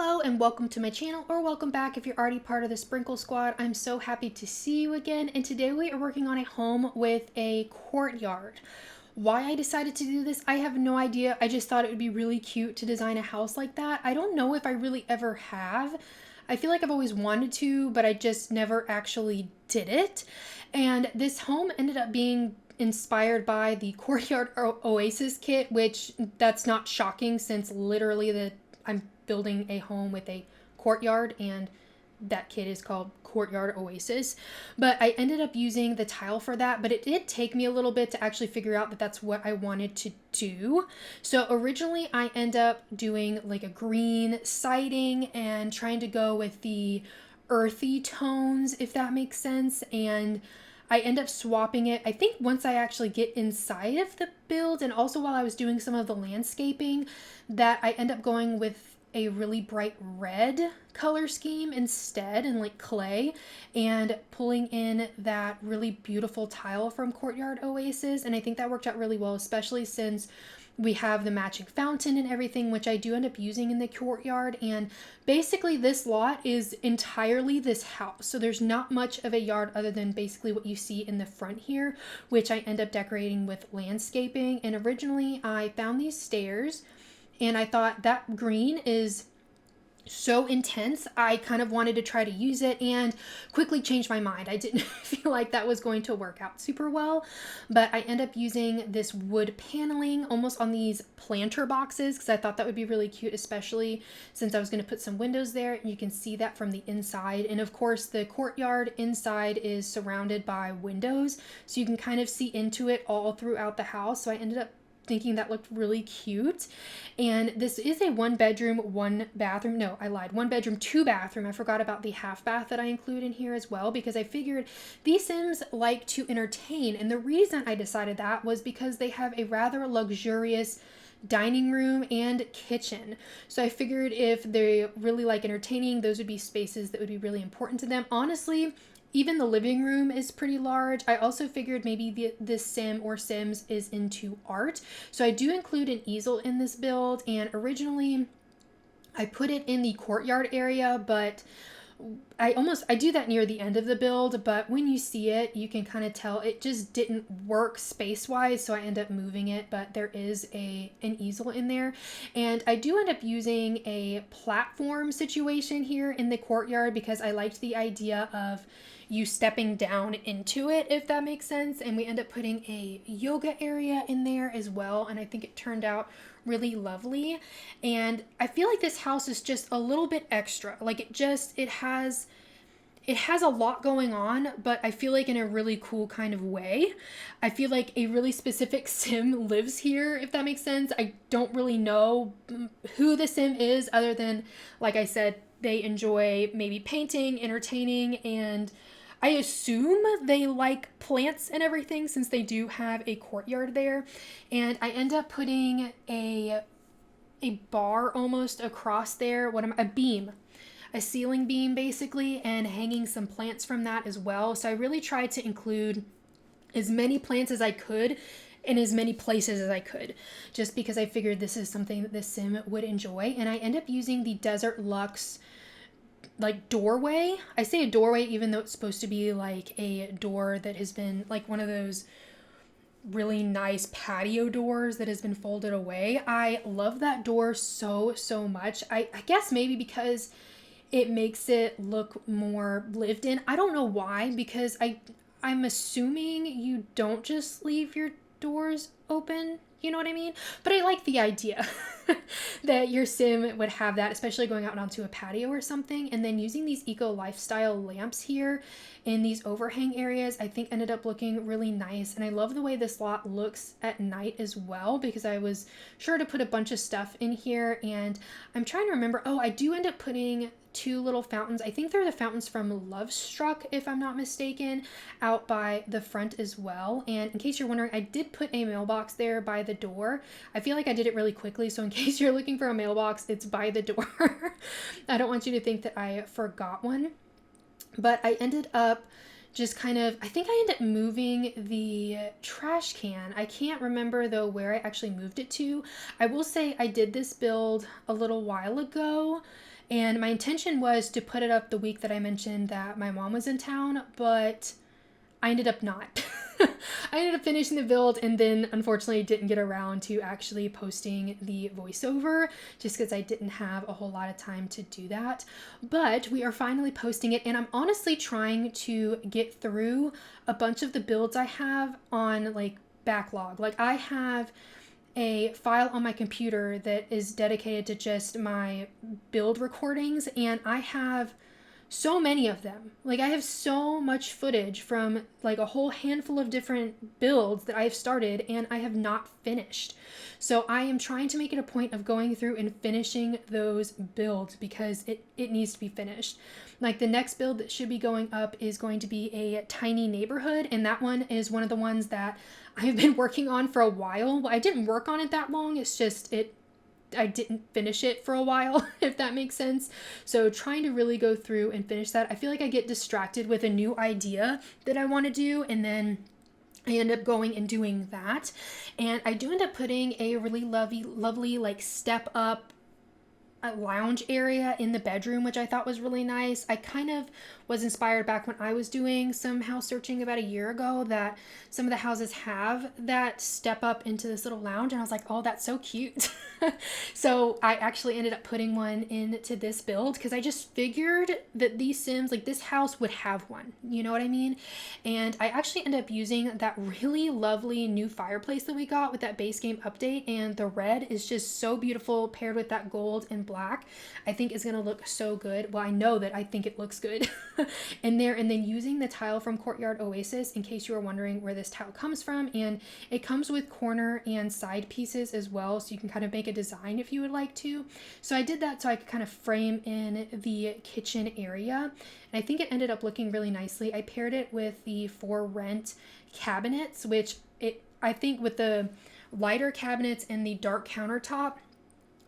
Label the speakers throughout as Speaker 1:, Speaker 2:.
Speaker 1: Hello and welcome to my channel, or welcome back if you're already part of the Sprinkle Squad. I'm so happy to see you again, and today we are working on a home with a courtyard. Why I decided to do this, I have no idea. I just thought it would be really cute to design a house like that. I don't know if I really ever have. I feel like I've always wanted to, but I just never actually did it. And this home ended up being inspired by the Courtyard Oasis kit, which that's not shocking since literally I'm building a home with a courtyard, and that kit is called Courtyard Oasis. But I ended up using the tile for that, but it did take me a little bit to actually figure out that that's what I wanted to do. So originally I end up doing like a green siding and trying to go with the earthy tones, if that makes sense. And I end up swapping it, I think, once I actually get inside of the build, and also while I was doing some of the landscaping, that I end up going with a really bright red color scheme instead, and like clay, and pulling in that really beautiful tile from Courtyard Oasis. And I think that worked out really well, especially since we have the matching fountain and everything, which I do end up using in the courtyard. And basically this lot is entirely this house, so there's not much of a yard other than basically what you see in the front here, which I end up decorating with landscaping. And originally I found these stairs and I thought that green is so intense, I kind of wanted to try to use it, and quickly changed my mind. I didn't feel like that was going to work out super well, but I end up using this wood paneling almost on these planter boxes because I thought that would be really cute, especially since I was going to put some windows there, and you can see that from the inside. And of course the courtyard inside is surrounded by windows, so you can kind of see into it all throughout the house. So I ended up thinking that looked really cute. And this is a 1-bedroom, 1-bathroom. No, I lied. 1-bedroom, 2-bathroom. I forgot about the half bath that I include in here as well, because I figured these Sims like to entertain. And the reason I decided that was because they have a rather luxurious dining room and kitchen. So I figured if they really like entertaining, those would be spaces that would be really important to them. Honestly, even the living room is pretty large. I also figured maybe this Sim or Sims is into art. So I do include an easel in this build, and originally I put it in the courtyard area, but I do that near the end of the build, but when you see it, you can kind of tell it just didn't work space-wise, so I end up moving it. But there is an easel in there, and I do end up using a platform situation here in the courtyard because I liked the idea of you stepping down into it, if that makes sense. And we end up putting a yoga area in there as well, and I think it turned out really lovely. And I feel like this house is just a little bit extra. Like it has a lot going on, but I feel like in a really cool kind of way. I feel like a really specific Sim lives here, if that makes sense. I don't really know who the Sim is, other than, like I said, they enjoy maybe painting, entertaining, and I assume they like plants and everything since they do have a courtyard there. And I end up putting a bar almost across there, a beam, a ceiling beam basically, and hanging some plants from that as well. So I really tried to include as many plants as I could in as many places as I could, just because I figured this is something that the Sim would enjoy. And I end up using the Desert Luxe like doorway. I say a doorway even though it's supposed to be like a door that has been like one of those really nice patio doors that has been folded away. I love that door so much. I guess maybe because it makes it look more lived in. I don't know why, because I'm assuming you don't just leave your doors open, you know what I mean? But I like the idea that your Sim would have that, especially going out onto a patio or something. And then using these eco lifestyle lamps here in these overhang areas, I think ended up looking really nice. And I love the way this lot looks at night as well, because I was sure to put a bunch of stuff in here. And I'm trying to remember, I do end up putting 2 little fountains. I think they're the fountains from Love Struck, if I'm not mistaken, out by the front as well. And in case you're wondering, I did put a mailbox there by the door. I feel like I did it really quickly, so in case you're looking for a mailbox, it's by the door. I don't want you to think that I forgot one. But I ended up just I think I ended up moving the trash can. I can't remember though where I actually moved it to. I will say I did this build a little while ago, And my intention was to put it up the week that I mentioned that my mom was in town, but I ended up not. I ended up finishing the build and then unfortunately didn't get around to actually posting the voiceover just because I didn't have a whole lot of time to do that. But we are finally posting it, and I'm honestly trying to get through a bunch of the builds I have on like backlog. Like I have a file on my computer that is dedicated to just my build recordings, and I have so many of them. Like I have so much footage from like a whole handful of different builds that I've started and I have not finished. So I am trying to make it a point of going through and finishing those builds because it needs to be finished. Like the next build that should be going up is going to be a tiny neighborhood, and that one is one of the ones that I've been working on for a while. Well, I didn't work on it that long. It's just I didn't finish it for a while, if that makes sense. So trying to really go through and finish that. I feel like I get distracted with a new idea that I want to do, and then I end up going and doing that. And I do end up putting a really lovely like step up a lounge area in the bedroom, which I thought was really nice. I kind of was inspired back when I was doing some house searching about a year ago that some of the houses have that step up into this little lounge, and I was like, oh, that's so cute. So I actually ended up putting one into this build because I just figured that these Sims, like this house would have one, you know what I mean? And I actually ended up using that really lovely new fireplace that we got with that base game update, and the red is just so beautiful paired with that gold and black. I think it's gonna look so good. Well, I know that I think it looks good in there. And then using the tile from Courtyard Oasis, in case you were wondering where this tile comes from, and it comes with corner and side pieces as well, so you can kind of make a design if you would like to. So I did that so I could kind of frame in the kitchen area, and I think it ended up looking really nicely. I paired it with the For Rent cabinets, which I think with the lighter cabinets and the dark countertop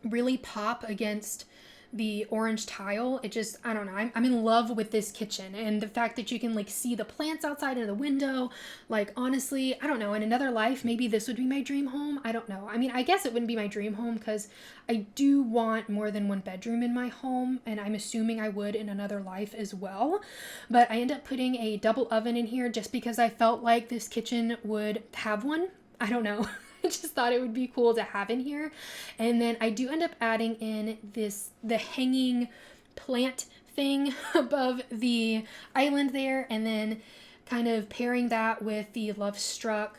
Speaker 1: really pop against the orange tile. It just, I don't know, I'm in love with this kitchen, and the fact that you can like see the plants outside of the window. Like honestly, I don't know, in another life maybe this would be my dream home. I don't know. I mean, I guess it wouldn't be my dream home because I do want more than one bedroom in my home, and I'm assuming I would in another life as well. But I end up putting a double oven in here just because I felt like this kitchen would have one. I don't know. I just thought it would be cool to have in here. And then I do end up adding in the hanging plant thing above the island there, and then kind of pairing that with the Love Struck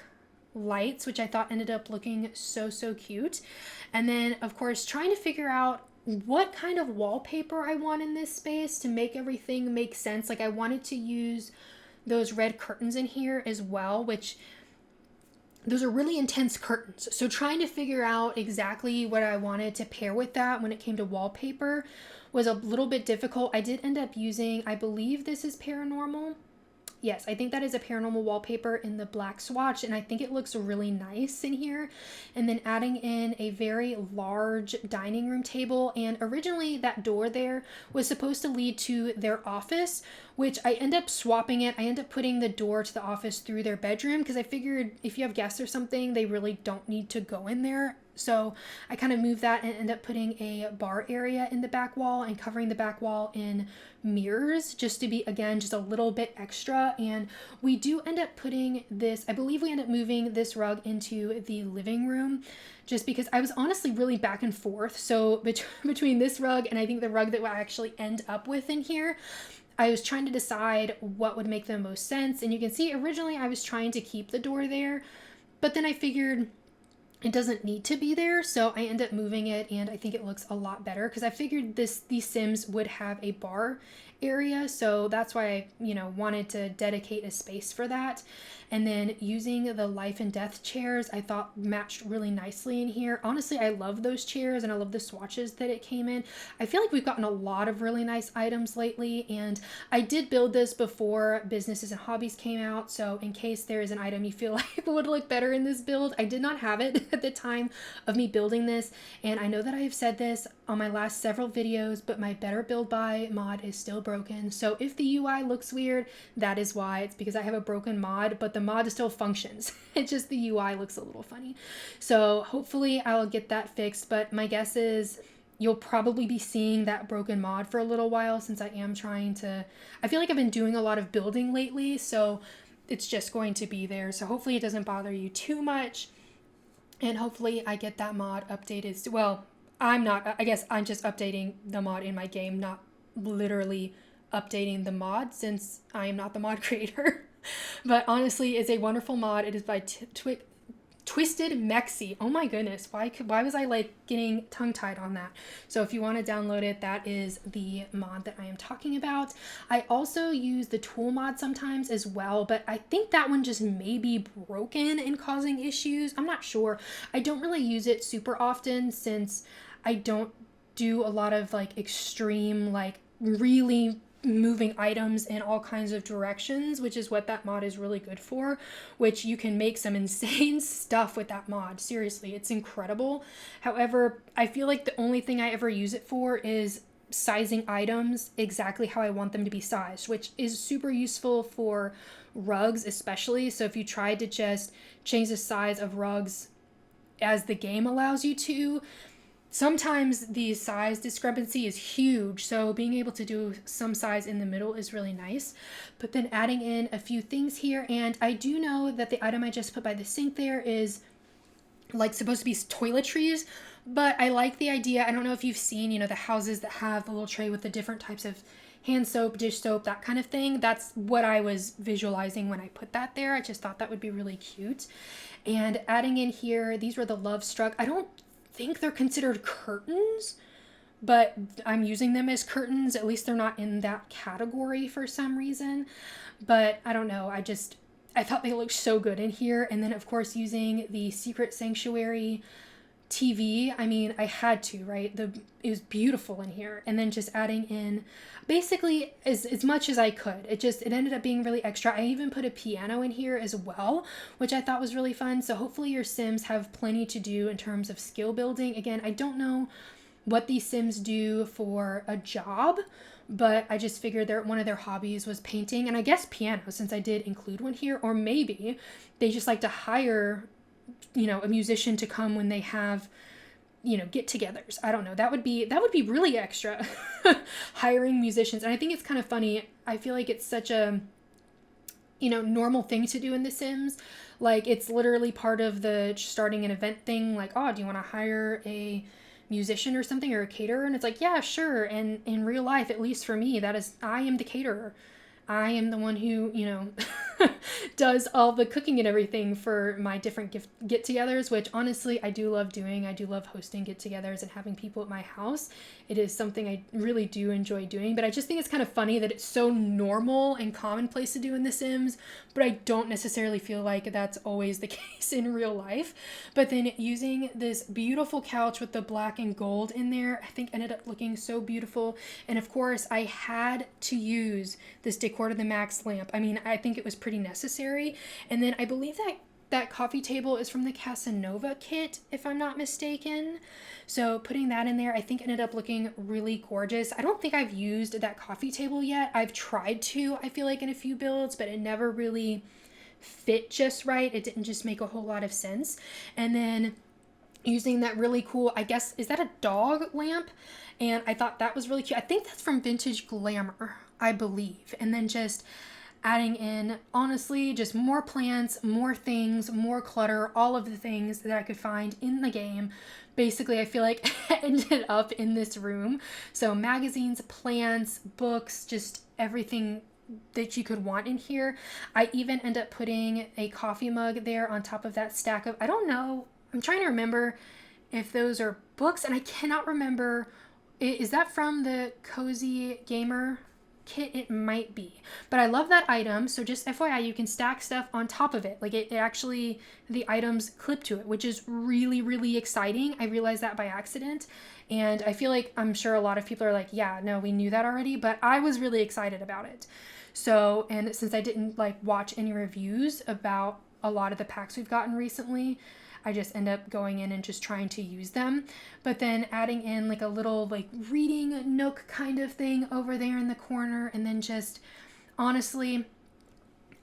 Speaker 1: lights, which I thought ended up looking so cute. And then of course trying to figure out what kind of wallpaper I want in this space to make everything make sense. Like I wanted to use those red curtains in here as well, which those are really intense curtains. So trying to figure out exactly what I wanted to pair with that when it came to wallpaper was a little bit difficult. I did end up using, I believe this is Paranormal. Yes, I think that is a Paranormal wallpaper in the black swatch, and I think it looks really nice in here. And then adding in a very large dining room table, and originally that door there was supposed to lead to their office, which I end up swapping it. I end up putting the door to the office through their bedroom because I figured if you have guests or something, they really don't need to go in there. So I kind of moved that and end up putting a bar area in the back wall and covering the back wall in mirrors just to be, again, just a little bit extra. And we do end up putting this, I believe we end up moving this rug into the living room just because I was honestly really back and forth. So between this rug and I think the rug that we'll actually end up with in here, I was trying to decide what would make the most sense. And you can see originally I was trying to keep the door there, but then I figured it doesn't need to be there, so I end up moving it, and I think it looks a lot better because I figured these Sims would have a bar area, so that's why I, wanted to dedicate a space for that. And then using the life and death chairs, I thought matched really nicely in here. Honestly, I love those chairs and I love the swatches that it came in. I feel like we've gotten a lot of really nice items lately, and I did build this before Businesses and Hobbies came out, so in case there is an item you feel like would look better in this build, I did not have it at the time of me building this. And I know that I have said this on my last several videos, but my Better Build By mod is still broken. So if the UI looks weird, that is why. It's because I have a broken mod, but the mod still functions. It's just the UI looks a little funny. So hopefully I'll get that fixed, but my guess is you'll probably be seeing that broken mod for a little while, since I am trying to, I feel like I've been doing a lot of building lately, so it's just going to be there. So hopefully it doesn't bother you too much. And hopefully I get that mod updated. Well, I guess I'm just updating the mod in my game, not literally updating the mod, since I am not the mod creator. But honestly, it's a wonderful mod. It is by Twisted Mexi. Oh my goodness, why was I like getting tongue-tied on that? So if you want to download it, that is the mod that I am talking about. I also use the tool mod sometimes as well, but I think that one just may be broken and causing issues. I'm not sure. I don't really use it super often, since I don't do a lot of like extreme, like really moving items in all kinds of directions, which is what that mod is really good for, which you can make some insane stuff with that mod. Seriously, it's incredible. However, I feel like the only thing I ever use it for is sizing items exactly how I want them to be sized, which is super useful for rugs especially. So if you tried to just change the size of rugs as the game allows you to, sometimes the size discrepancy is huge, so being able to do some size in the middle is really nice. But then adding in a few things here, and I do know that the item I just put by the sink there is like supposed to be toiletries, but I like the idea. I don't know if you've seen, you know, the houses that have the little tray with the different types of hand soap, dish soap, that kind of thing. That's what I was visualizing when I put that there. I just thought that would be really cute. And adding in here, these were the Love Struck. I don't think they're considered curtains, but I'm using them as curtains. At least they're not in that category for some reason. But I don't know. I thought they looked so good in here. And then of course using the Secret Sanctuary TV. I mean, I had to, right? It was beautiful in here. And then just adding in basically as much as I could. It ended up being really extra. I even put a piano in here as well, which I thought was really fun. So hopefully your Sims have plenty to do in terms of skill building. Again, I don't know what these Sims do for a job, but I just figured one of their hobbies was painting, and I guess piano, since I did include one here. Or maybe they just like to hire, you know, a musician to come when they have, you know, get-togethers. I don't know. That would be really extra. Hiring musicians. And I think it's kind of funny. I feel like it's such a, you know, normal thing to do in The Sims. Like, it's literally part of the starting an event thing. Like, oh, do you want to hire a musician or something, or a caterer? And it's like, yeah, sure. And in real life, at least for me, I am the caterer. I am the one who, you know, does all the cooking and everything for my different get-togethers, which honestly I do love doing. I do love hosting get-togethers and having people at my house. It is something I really do enjoy doing, but I just think it's kind of funny that it's so normal and commonplace to do in The Sims, but I don't necessarily feel like that's always the case in real life. But then using this beautiful couch with the black and gold in there, I think ended up looking so beautiful. And of course, I had to use this Decor to the Max lamp. I mean, I think it was pretty necessary. And then I believe that coffee table is from the Casanova kit, if I'm not mistaken. So putting that in there, I think ended up looking really gorgeous. I don't think I've used that coffee table yet. I've tried to, I feel like, in a few builds, but it never really fit just right. It didn't just make a whole lot of sense. And then using that really cool, I guess, is that a dog lamp? And I thought that was really cute. I think that's from Vintage Glamour, I believe. And then just adding in, honestly, just more plants, more things, more clutter, all of the things that I could find in the game. Basically, I feel like ended up in this room. So magazines, plants, books, just everything that you could want in here. I even end up putting a coffee mug there on top of that stack of, I don't know, I'm trying to remember if those are books, and I cannot remember. Is that from the Cozy Gamer kit? It might be, but I love that item. So just FYI, you can stack stuff on top of it. Like it actually, the items clip to it, which is really, really exciting. I realized that by accident. And I feel like, I'm sure a lot of people are like, yeah, no, we knew that already, but I was really excited about it. So, and since I didn't like watch any reviews about a lot of the packs we've gotten recently, I just end up going in and just trying to use them. But then adding in like a little like reading nook kind of thing over there in the corner. And then just honestly,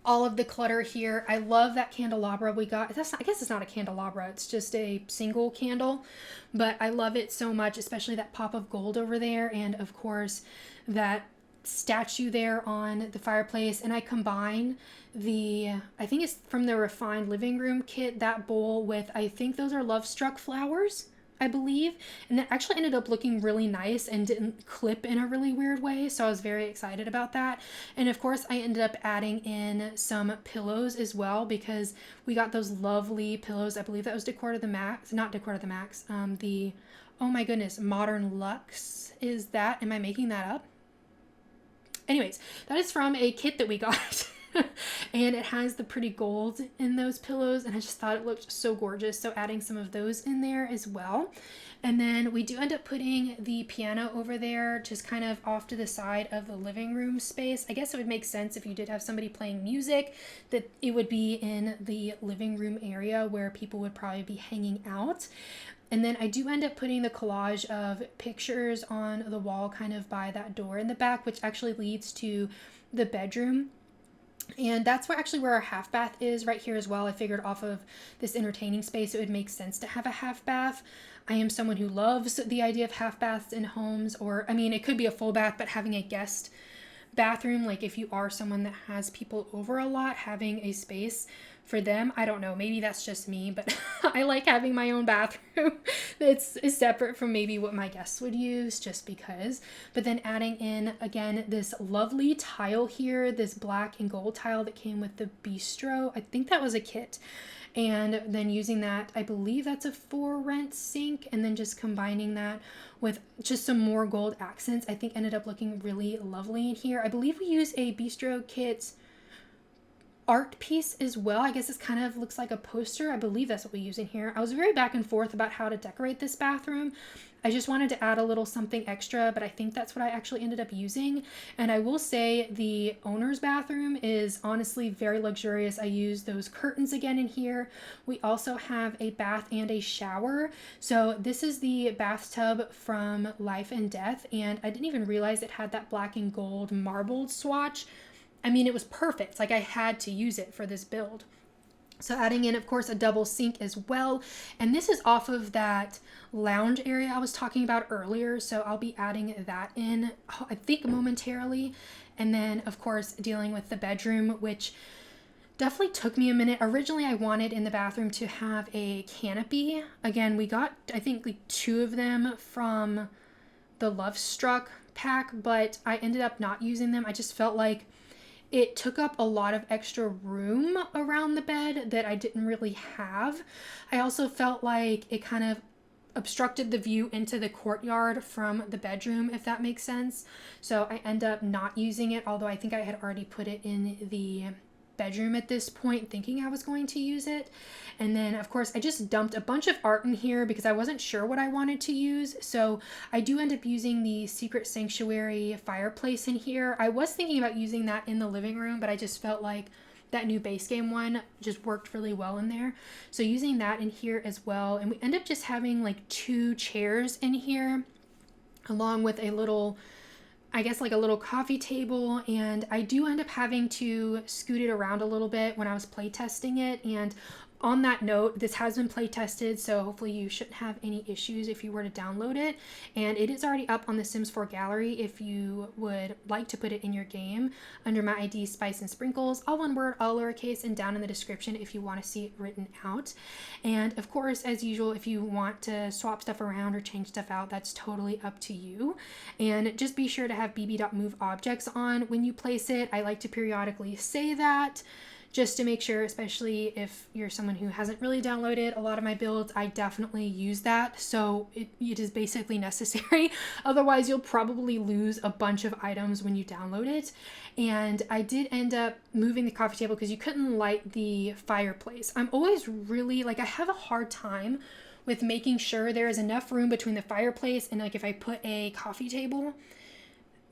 Speaker 1: all of the clutter here. I love that candelabra we got. I guess it's not a candelabra, it's just a single candle, but I love it so much, especially that pop of gold over there, and of course that statue there on the fireplace. And I combine I think it's from the Refined Living Room kit, that bowl with, I think those are Love Struck flowers, I believe, and that actually ended up looking really nice and didn't clip in a really weird way, so I was very excited about that. And of course I ended up adding in some pillows as well, because we got those lovely pillows. I believe that was Decor to the Max, not Decor to the Max, the, oh my goodness, Modern Luxe, is that, am I making that up? Anyways, that is from a kit that we got. And it has the pretty gold in those pillows, and I just thought it looked so gorgeous, so adding some of those in there as well. And then we do end up putting the piano over there, just kind of off to the side of the living room space. I guess it would make sense if you did have somebody playing music, that it would be in the living room area where people would probably be hanging out. And then I do end up putting the collage of pictures on the wall kind of by that door in the back, which actually leads to the bedroom. And that's where our half bath is, right here as well. I figured off of this entertaining space, it would make sense to have a half bath. I am someone who loves the idea of half baths in homes, or, I mean, it could be a full bath, but having a guest bathroom, like if you are someone that has people over a lot, having a space for them. I don't know, maybe that's just me, but I like having my own bathroom that's separate from maybe what my guests would use, just because. But then adding in, again, this lovely tile here, this black and gold tile that came with the bistro. I think that was a kit. And then using that, I believe that's a for rent sink, and then just combining that with just some more gold accents, I think ended up looking really lovely in here. I believe we use a bistro kit art piece as well. I guess it kind of looks like a poster. I believe that's what we use in here. I was very back and forth about how to decorate this bathroom. I just wanted to add a little something extra, but I think that's what I actually ended up using. And I will say the owner's bathroom is honestly very luxurious. I use those curtains again in here. We also have a bath and a shower. So this is the bathtub from Life and Death, and I didn't even realize it had that black and gold marbled swatch. I mean, it was perfect. Like, I had to use it for this build. So adding in, of course, a double sink as well. And this is off of that lounge area I was talking about earlier. So I'll be adding that in, I think, momentarily. And then, of course, dealing with the bedroom, which definitely took me a minute. Originally, I wanted in the bathroom to have a canopy. Again, we got, I think, like 2 of them from the Love Struck pack, but I ended up not using them. I just felt like it took up a lot of extra room around the bed that I didn't really have. I also felt like it kind of obstructed the view into the courtyard from the bedroom, if that makes sense. So I end up not using it, although I think I had already put it in the bedroom at this point, thinking I was going to use it. And then, of course, I just dumped a bunch of art in here because I wasn't sure what I wanted to use. So I do end up using the Secret Sanctuary fireplace in here. I was thinking about using that in the living room, but I just felt like that new base game one just worked really well in there. So using that in here as well. And we end up just having like 2 chairs in here, along with a little, I guess, like a little coffee table. And I do end up having to scoot it around a little bit when I was play testing it. And on that note, this has been play tested, so hopefully you shouldn't have any issues if you were to download it. And it is already up on the Sims 4 gallery if you would like to put it in your game under my ID Spice and Sprinkles, all one word, all lowercase, and down in the description if you want to see it written out. And of course, as usual, if you want to swap stuff around or change stuff out, that's totally up to you. And just be sure to have bb.move objects on when you place it. I like to periodically say that, just to make sure, especially if you're someone who hasn't really downloaded a lot of my builds, I definitely use that. So it is basically necessary. Otherwise, you'll probably lose a bunch of items when you download it. And I did end up moving the coffee table because you couldn't light the fireplace. I'm always really, like, I have a hard time with making sure there is enough room between the fireplace and, like, if I put a coffee table,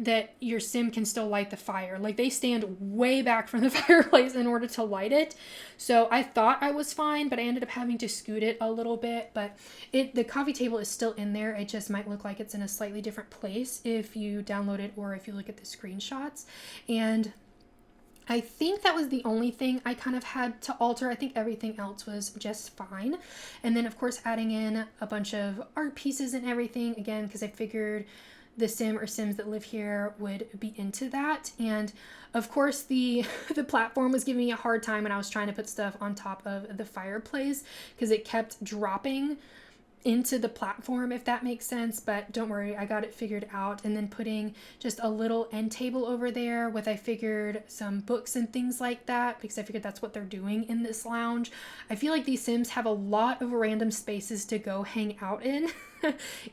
Speaker 1: that your sim can still light the fire. Like, they stand way back from the fireplace in order to light it. So I thought I was fine, but I ended up having to scoot it a little bit. But the coffee table is still in there. It just might look like it's in a slightly different place if you download it or if you look at the screenshots. And I think that was the only thing I kind of had to alter. I think everything else was just fine. And then of course adding in a bunch of art pieces and everything, again, because I figured the sim or sims that live here would be into that. And of course the the platform was giving me a hard time when I was trying to put stuff on top of the fireplace because it kept dropping into the platform, if that makes sense. But don't worry, I got it figured out. And then putting just a little end table over there with, I figured, some books and things like that, because I figured that's what they're doing in this lounge. I feel like these sims have a lot of random spaces to go hang out in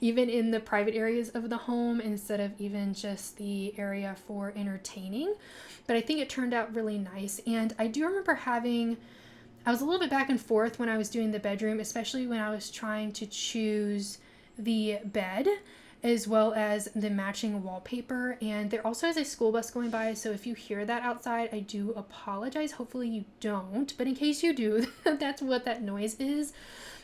Speaker 1: even in the private areas of the home instead of even just the area for entertaining. But I think it turned out really nice. And I do remember I was a little bit back and forth when I was doing the bedroom, especially when I was trying to choose the bed as well as the matching wallpaper. And there also is a school bus going by, so if you hear that outside, I do apologize. Hopefully you don't, but in case you do, that's what that noise is.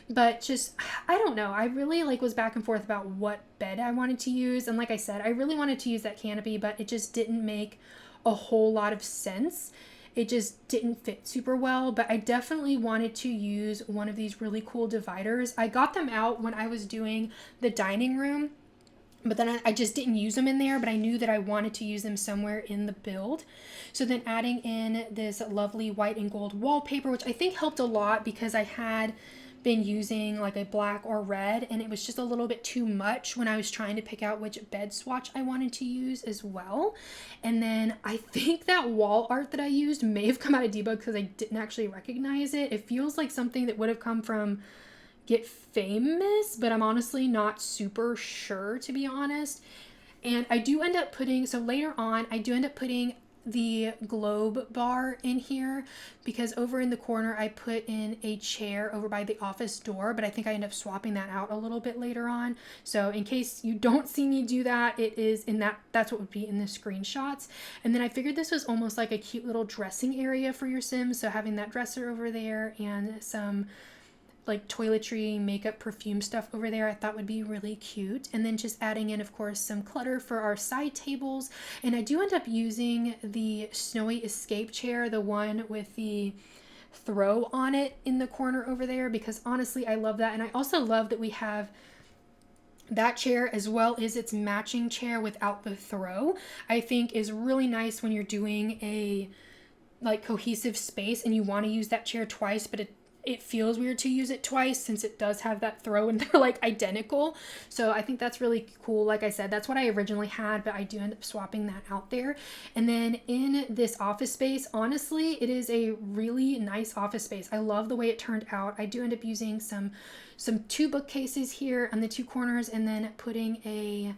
Speaker 1: But just, I don't know, I really was back and forth about what bed I wanted to use. And like I said, I really wanted to use that canopy, but it just didn't make a whole lot of sense. It just didn't fit super well, but I definitely wanted to use one of these really cool dividers. I got them out when I was doing the dining room, but then I just didn't use them in there, but I knew that I wanted to use them somewhere in the build. So then adding in this lovely white and gold wallpaper, which I think helped a lot because I had been using a black or red, and it was just a little bit too much when I was trying to pick out which bed swatch I wanted to use as well. And then I think that wall art that I used may have come out of debug because I didn't actually recognize it. It feels like something that would have come from Get Famous, but I'm honestly not super sure, to be honest. And I do end up putting, so later on, I do end up putting the globe bar in here because over in the corner I put in a chair over by the office door, but I think I end up swapping that out a little bit later on. So in case you don't see me do that, it is in that's what would be in the screenshots. And then I figured this was almost like a cute little dressing area for your Sims, so having that dresser over there and some toiletry, makeup, perfume stuff over there I thought would be really cute. And then just adding in, of course, some clutter for our side tables. And I do end up using the Snowy Escape chair, the one with the throw on it in the corner over there, because honestly I love that. And I also love that we have that chair as well as its matching chair without the throw. I think is really nice when you're doing a cohesive space and you want to use that chair twice, but it feels weird to use it twice since it does have that throw and they're identical. So I think that's really cool. Like I said, that's what I originally had, but I do end up swapping that out there. And then in this office space, honestly, it is a really nice office space. I love the way it turned out. I do end up using some two bookcases here on the two corners and then putting a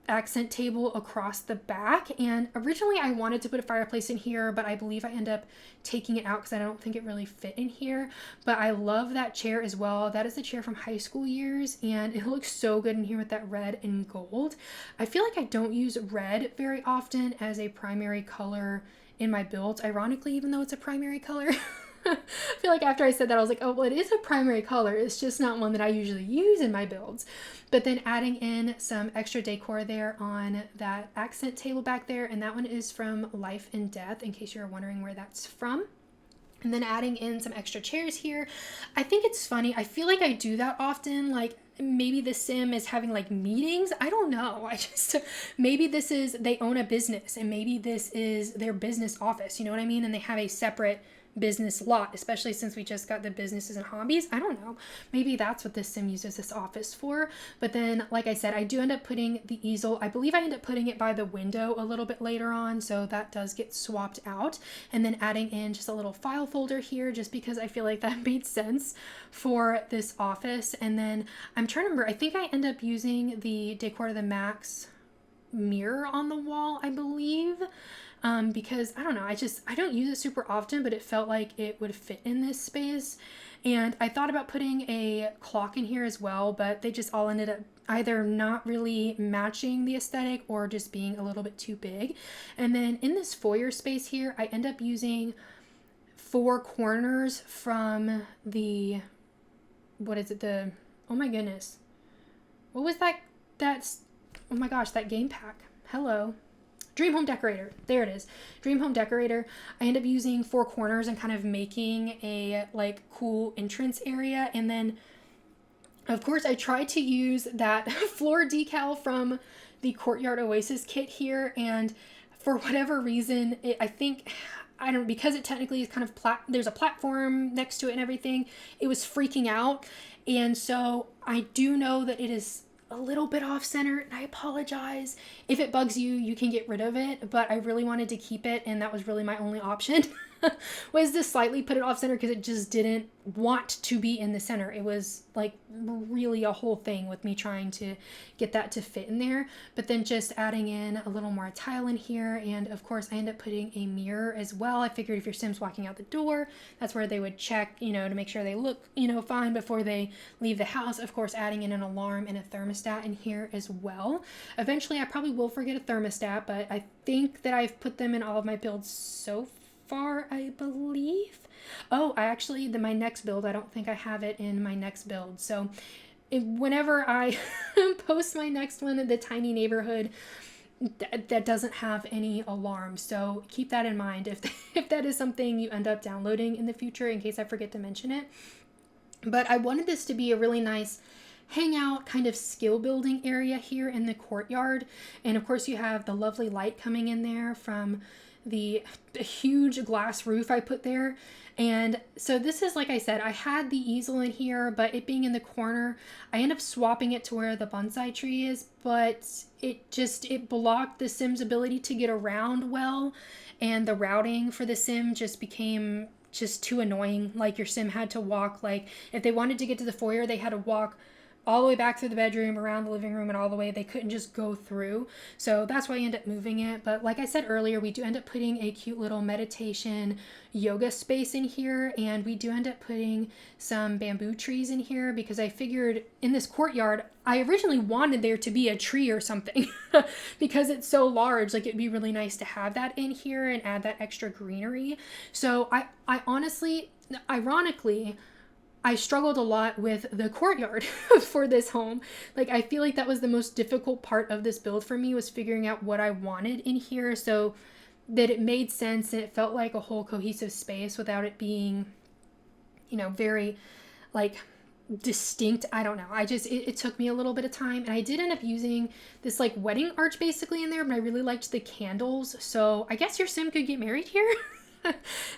Speaker 1: accent table across the back. And originally I wanted to put a fireplace in here, but I believe I end up taking it out because I don't think it really fit in here. But I love that chair as well. That is a chair from high school years and it looks so good in here with that red and gold. I feel like I don't use red very often as a primary color in my builds, ironically, even though it's a primary color. I feel like after I said that, I was like, oh, well, it is a primary color. It's just not one that I usually use in my builds. But then adding in some extra decor there on that accent table back there. And that one is from Life and Death, in case you're wondering where that's from. And then adding in some extra chairs here. I think it's funny. I feel like I do that often. Maybe the sim is having meetings. I don't know. Maybe they own a business and maybe this is their business office. You know what I mean? And they have a separate business lot, especially since we just got the businesses and hobbies. I don't know. Maybe that's what this sim uses this office for. But then, like I said, I do end up putting the easel. I believe I end up putting it by the window a little bit later on, so that does get swapped out. And then adding in just a little file folder here, just because I feel like that made sense for this office. And then I'm trying to remember, I think I end up using the Decor to the Max mirror on the wall, I believe. Because I don't know, I don't use it super often, but it felt like it would fit in this space. And I thought about putting a clock in here as well, but they just all ended up either not really matching the aesthetic or just being a little bit too big. And then in this foyer space here, I end up using 4 corners from the, oh my goodness. What was that? Oh my gosh, that game pack. Hello. Dream home decorator. There it is. Dream home decorator. I end up using 4 corners and kind of making a like cool entrance area. And then of course I tried to use that floor decal from the Courtyard Oasis kit here. And for whatever reason, because it technically is kind of there's a platform next to it and everything, it was freaking out. And so I do know that it is a little bit off center, and I apologize. If it bugs you, you can get rid of it, but I really wanted to keep it, and that was really my only option was to slightly put it off center because it just didn't want to be in the center. It was like really a whole thing with me trying to get that to fit in there, but then just adding in a little more tile in here. And of course I end up putting a mirror as well. I figured if your Sim's walking out the door, that's where they would check, to make sure they look, fine before they leave the house. Of course, adding in an alarm and a thermostat in here as well. Eventually I probably will forget a thermostat, but I think that I've put them in all of my builds so far, I believe. Oh, my next build, I don't think I have it in my next build. So whenever I post my next one, the tiny neighborhood, that doesn't have any alarm. So keep that in mind if that is something you end up downloading in the future, in case I forget to mention it. But I wanted this to be a really nice hangout kind of skill building area here in the courtyard. And of course you have the lovely light coming in there from the huge glass roof I put there. And so this is, like I said, I had the easel in here, but it being in the corner, I end up swapping it to where the bonsai tree is, but it blocked the Sim's ability to get around well. And the routing for the Sim just became just too annoying. Like your Sim had to walk, like if they wanted to get to the foyer, they had to walk all the way back through the bedroom, around the living room, and all the way. They couldn't just go through. So that's why I end up moving it. But like I said earlier, we do end up putting a cute little meditation yoga space in here. And we do end up putting some bamboo trees in here because I figured in this courtyard, I originally wanted there to be a tree or something because it's so large. Like it'd be really nice to have that in here and add that extra greenery. So I honestly, ironically, I struggled a lot with the courtyard for this home. Like I feel like that was the most difficult part of this build for me, was figuring out what I wanted in here so that it made sense and it felt like a whole cohesive space without it being, very like distinct. I don't know. It took me a little bit of time, and I did end up using this like wedding arch basically in there, but I really liked the candles. So I guess your Sim could get married here.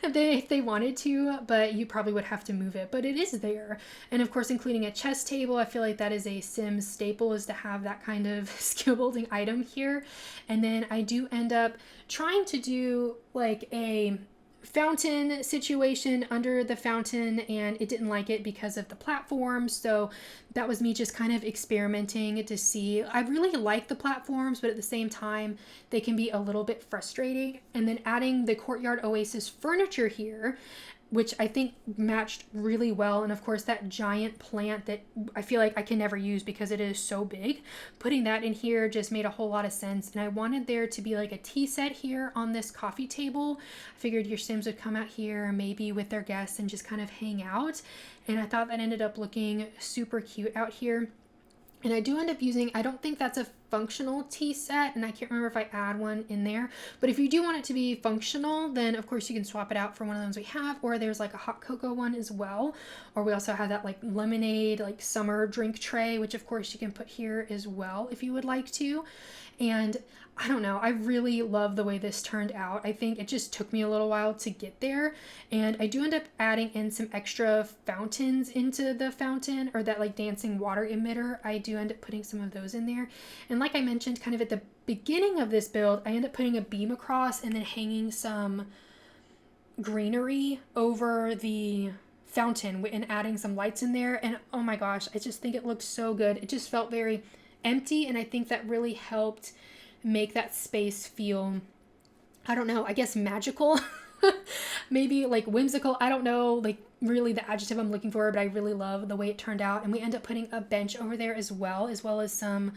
Speaker 1: if they wanted to, but you probably would have to move it, but it is there. And of course, including a chess table, I feel like that is a Sim staple, is to have that kind of skill building item here. And then I do end up trying to do like a fountain situation under the fountain, and it didn't like it because of the platform. So that was me just kind of experimenting to see. I really like the platforms, but at the same time they can be a little bit frustrating. And then adding the Courtyard Oasis furniture here, which I think matched really well. And of course that giant plant that I feel like I can never use because it is so big, putting that in here just made a whole lot of sense. And I wanted there to be like a tea set here on this coffee table. I figured your Sims would come out here maybe with their guests and just kind of hang out. And I thought that ended up looking super cute out here. And I do end up using, I don't think that's a functional tea set, and I can't remember if I add one in there, but if you do want it to be functional, then of course you can swap it out for one of the ones we have, or there's like a hot cocoa one as well. Or we also have that like lemonade, like summer drink tray, which of course you can put here as well if you would like to. And I don't know, I really love the way this turned out. I think it just took me a little while to get there, and I do end up adding in some extra fountains into the fountain, or that like dancing water emitter. I do end up putting some of those in there. And like I mentioned kind of at the beginning of this build, I end up putting a beam across and then hanging some greenery over the fountain and adding some lights in there. And oh my gosh, I just think it looked so good. It just felt very empty, and I think that really helped make that space feel, I don't know, I guess magical. Maybe like whimsical. I don't know like really the adjective I'm looking for, but I really love the way it turned out. And we end up putting a bench over there as well as some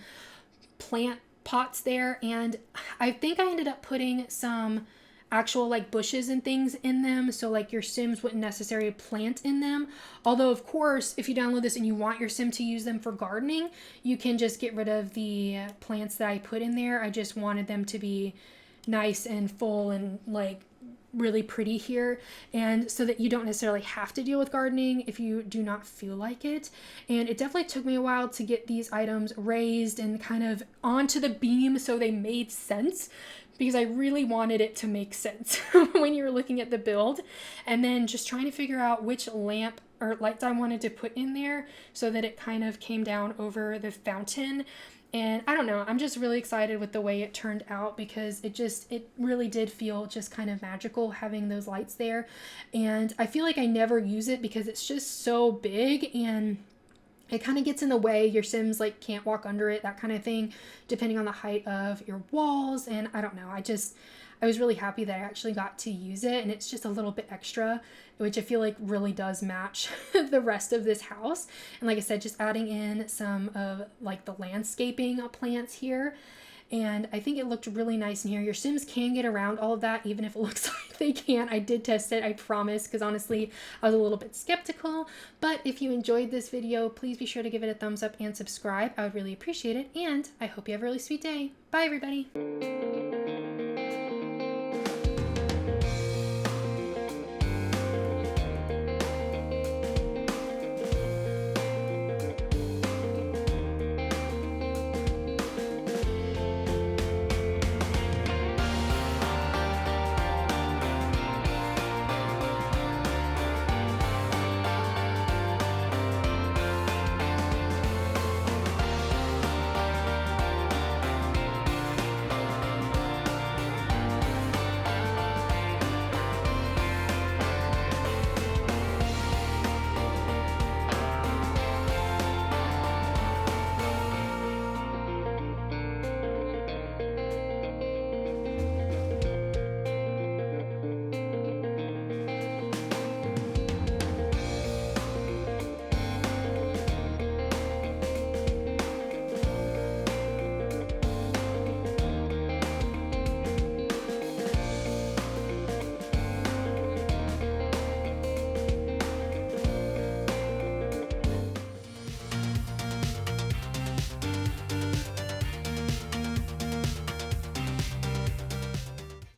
Speaker 1: plant pots there. And I think I ended up putting some actual like bushes and things in them, so like your Sims wouldn't necessarily plant in them. Although of course if you download this and you want your Sim to use them for gardening, you can just get rid of the plants that I put in there. I just wanted them to be nice and full and like really pretty here, and so that you don't necessarily have to deal with gardening if you do not feel like it. And it definitely took me a while to get these items raised and kind of onto the beam so they made sense, because I really wanted it to make sense when you were looking at the build. And then just trying to figure out which lamp or lights I wanted to put in there so that it kind of came down over the fountain. And I don't know, I'm just really excited with the way it turned out, because it really did feel just kind of magical having those lights there. And I feel like I never use it because it's just so big and it kind of gets in the way. Your Sims like can't walk under it, that kind of thing, depending on the height of your walls. And I don't know, I was really happy that I actually got to use it, and it's just a little bit extra, which I feel like really does match the rest of this house. And like I said, just adding in some of like the landscaping plants here. And I think it looked really nice in here. Your Sims can get around all of that, even if it looks like they can't. I did test it, I promise, because honestly, I was a little bit skeptical. But if you enjoyed this video, please be sure to give it a thumbs up and subscribe. I would really appreciate it. And I hope you have a really sweet day. Bye, everybody.